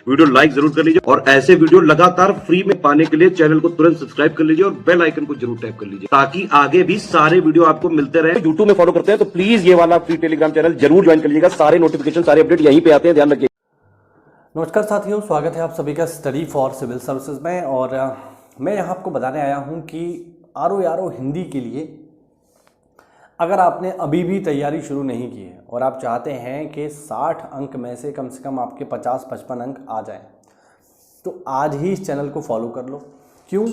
Video like जरूर कर लीजिए और ऐसे वीडियो लगातार फ्री में पाने के लिए चैनल को तुरंत सब्सक्राइब कर लीजिए और बेल आइकन को जरूर टैप कर लीजिए ताकि आगे भी सारे वीडियो आपको मिलते रहे। यूट्यूब में फॉलो करते हैं तो प्लीज ये वाला फ्री टेलीग्राम चैनल जरूर ज्वाइन कर लीजिएगा। सारे नोटिफिकेशन सारे अपडेट यहीं पे आते हैं, ध्यान रखिए। नमस्कार साथियों, स्वागत है आप सभी का स्टडी फॉर सिविल सर्विसेज में। और मैं यहाँ आपको बताने आया हूँ कि आरओ हिंदी के लिए अगर आपने अभी भी तैयारी शुरू नहीं की है और आप चाहते हैं कि 60 अंक में से कम आपके 50-55 अंक आ जाएं, तो आज ही इस चैनल को फॉलो कर लो। क्यों?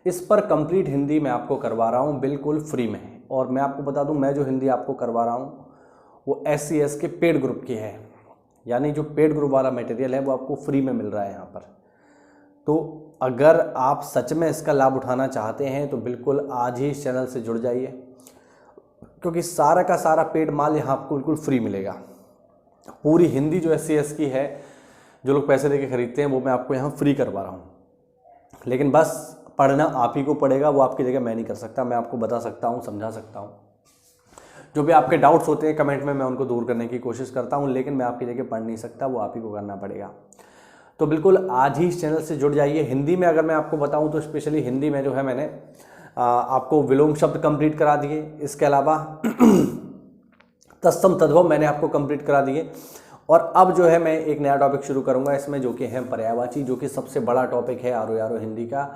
इस पर कंप्लीट हिंदी मैं आपको करवा रहा हूँ बिल्कुल फ्री में। और मैं आपको बता दूँ, मैं जो हिंदी आपको करवा रहा हूँ वो SC/S के पेड ग्रुप की है, यानी जो पेड ग्रुप वाला मटेरियल है वो आपको फ्री में मिल रहा है यहाँ पर। तो अगर आप सच में इसका लाभ उठाना चाहते हैं तो बिल्कुल आज ही इस चैनल से जुड़ जाइए, क्योंकि सारा का सारा पेड माल यहाँ आपको बिल्कुल फ्री मिलेगा। पूरी हिंदी जो SC/S की है, जो लोग पैसे देके खरीदते हैं, वो मैं आपको यहाँ फ्री करवा रहा हूँ। लेकिन बस पढ़ना आप ही को पड़ेगा, वो आपकी जगह मैं नहीं कर सकता। मैं आपको बता सकता हूँ, समझा सकता हूँ, जो भी आपके डाउट्स होते हैं कमेंट में मैं उनको दूर करने की कोशिश करता हूं, लेकिन मैं आपकी जगह पढ़ नहीं सकता, वो आप ही को करना पड़ेगा। तो बिल्कुल आज ही इस चैनल से जुड़ जाइए। हिंदी में अगर मैं आपको बताऊं तो स्पेशली हिंदी में जो है मैंने आपको विलोम शब्द कंप्लीट करा दिए। इसके अलावा तत्सम तद्भव मैंने आपको कंप्लीट करा दिए। और अब जो है मैं एक नया टॉपिक शुरू करूँगा इसमें, जो कि है पर्यायवाची, जो कि सबसे बड़ा टॉपिक है आरओ हिंदी का।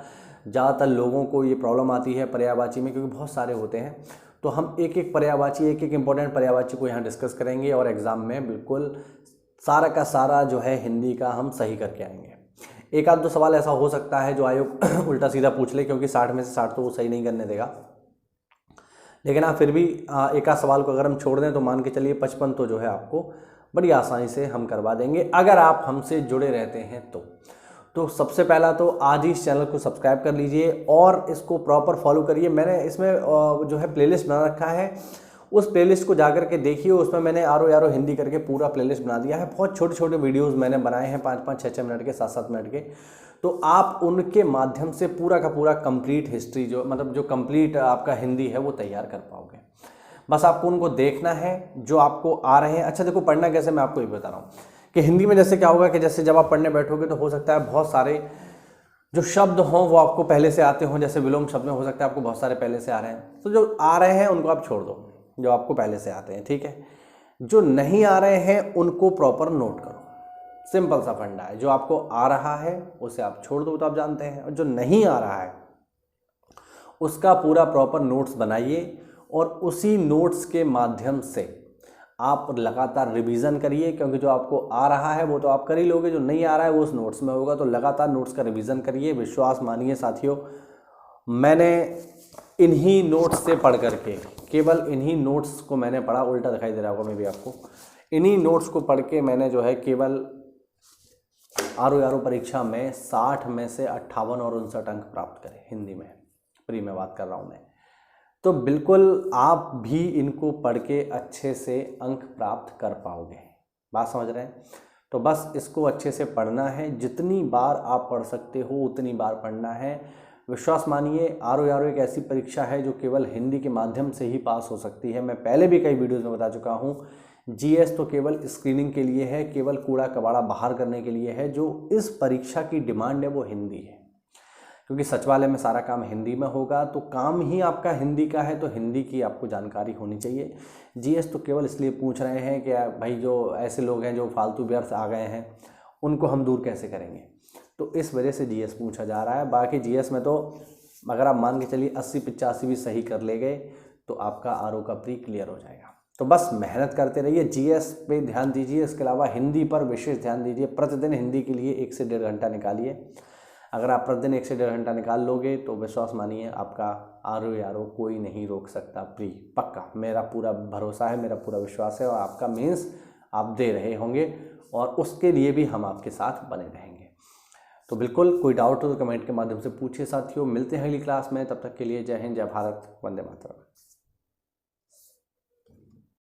ज़्यादातर लोगों को ये प्रॉब्लम आती है पर्यायवाची में, क्योंकि बहुत सारे होते हैं। तो हम एक एक पर्यायवाची, एक एक इम्पोर्टेंट पर्यायवाची को यहाँ डिस्कस करेंगे और एग्ज़ाम में बिल्कुल सारा का सारा जो है हिंदी का हम सही करके आएंगे। एक आध दो सवाल ऐसा हो सकता है जो आयोग उल्टा सीधा पूछ ले, क्योंकि 60 में से 60 तो वो सही नहीं करने देगा। लेकिन हाँ, फिर भी एक आध सवाल को अगर हम छोड़ दें तो मान के चलिए 55 तो जो है आपको बड़ी आसानी से हम करवा देंगे, अगर आप हमसे जुड़े रहते हैं तो सबसे पहला तो आज ही इस चैनल को सब्सक्राइब कर लीजिए और इसको प्रॉपर फॉलो करिए। मैंने इसमें जो है प्लेलिस्ट बना रखा है, उस प्लेलिस्ट को जाकर के देखिए। उसमें मैंने आरओ हिंदी करके पूरा प्लेलिस्ट बना दिया है। बहुत छोटे छोटे वीडियोस मैंने बनाए हैं, 5-5, 6-6 मिनट के, 7-7 मिनट के। तो आप उनके माध्यम से पूरा का पूरा कंप्लीट हिस्ट्री, जो मतलब जो कंप्लीट आपका हिंदी है, वो तैयार कर पाओगे। बस आपको उनको देखना है जो आपको आ रहे हैं। अच्छा देखो, पढ़ना कैसे मैं आपको ये बता रहा हूँ कि हिंदी में जैसे क्या होगा कि जैसे जब आप पढ़ने बैठोगे तो हो सकता है बहुत सारे जो शब्द हों वो आपको पहले से आते हों। जैसे विलोम शब्द में हो सकता है आपको बहुत सारे पहले से आ रहे हैं, तो जो आ रहे हैं उनको आप छोड़ दो, जो आपको पहले से आते हैं, ठीक है। जो नहीं आ रहे हैं उनको प्रॉपर नोट करो। सिंपल सा फंडा है। जो आपको आ रहा है उसे आप छोड़ दो, तो आप जानते हैं। और जो नहीं आ रहा है उसका पूरा प्रॉपर नोट्स बनाइए और उसी नोट्स के माध्यम से आप लगातार रिवीजन करिए, क्योंकि जो आपको आ रहा है वो तो आप कर ही लोगे, जो नहीं आ रहा है वो उस नोट्स में होगा। तो लगातार नोट्स का रिवीजन करिए। विश्वास मानिए साथियों, मैंने इन्हीं नोट्स से पढ़ करके, केवल इन्हीं नोट्स को मैंने पढ़ा, उल्टा दिखाई दे रहा होगा मे भी आपको, इन्हीं नोट्स को पढ़ के मैंने जो है केवल आरओ परीक्षा में 60 में से 58 और 59 अंक प्राप्त करे हिंदी में। प्री में बात कर रहा हूँ मैं। तो बिल्कुल आप भी इनको पढ़ के अच्छे से अंक प्राप्त कर पाओगे। बात समझ रहे हैं? तो बस इसको अच्छे से पढ़ना है। जितनी बार आप पढ़ सकते हो उतनी बार पढ़ना है। विश्वास मानिए, आरओ एक ऐसी परीक्षा है जो केवल हिंदी के माध्यम से ही पास हो सकती है। मैं पहले भी कई वीडियोज़ में बता चुका हूँ। GS तो केवल स्क्रीनिंग के लिए है, केवल कूड़ा कबाड़ा बाहर करने के लिए है। जो इस परीक्षा की डिमांड है वो हिंदी है, क्योंकि सचिवालय में सारा काम हिंदी में होगा। तो काम ही आपका हिंदी का है, तो हिंदी की आपको जानकारी होनी चाहिए। GS तो केवल इसलिए पूछ रहे हैं कि भाई जो ऐसे लोग हैं जो फालतू व्यर्थ आ गए हैं उनको हम दूर कैसे करेंगे, तो इस वजह से GS पूछा जा रहा है। बाकी GS में तो अगर आप मान के चलिए 80-85 भी सही कर ले गए तो आपका आरओ का प्री क्लियर हो जाएगा। तो बस मेहनत करते रहिए, GS पे ध्यान दीजिए। इसके अलावा हिंदी पर विशेष ध्यान दीजिए। प्रतिदिन हिंदी के लिए 1 से 1.5 घंटा निकालिए। अगर आप प्रतिदिन 1 से 1.5 घंटा निकाल लोगे तो विश्वास मानिए आपका आरओ कोई नहीं रोक सकता प्री, पक्का। मेरा पूरा भरोसा है, मेरा पूरा विश्वास है। और आपका मेंस आप दे रहे होंगे और उसके लिए भी हम आपके साथ बने रहेंगे। तो बिल्कुल कोई डाउट हो तो कमेंट के माध्यम से पूछिए साथियों। मिलते हैं अगली क्लास में, तब तक के लिए जय हिंद, जय भारत, वंदे मातरम।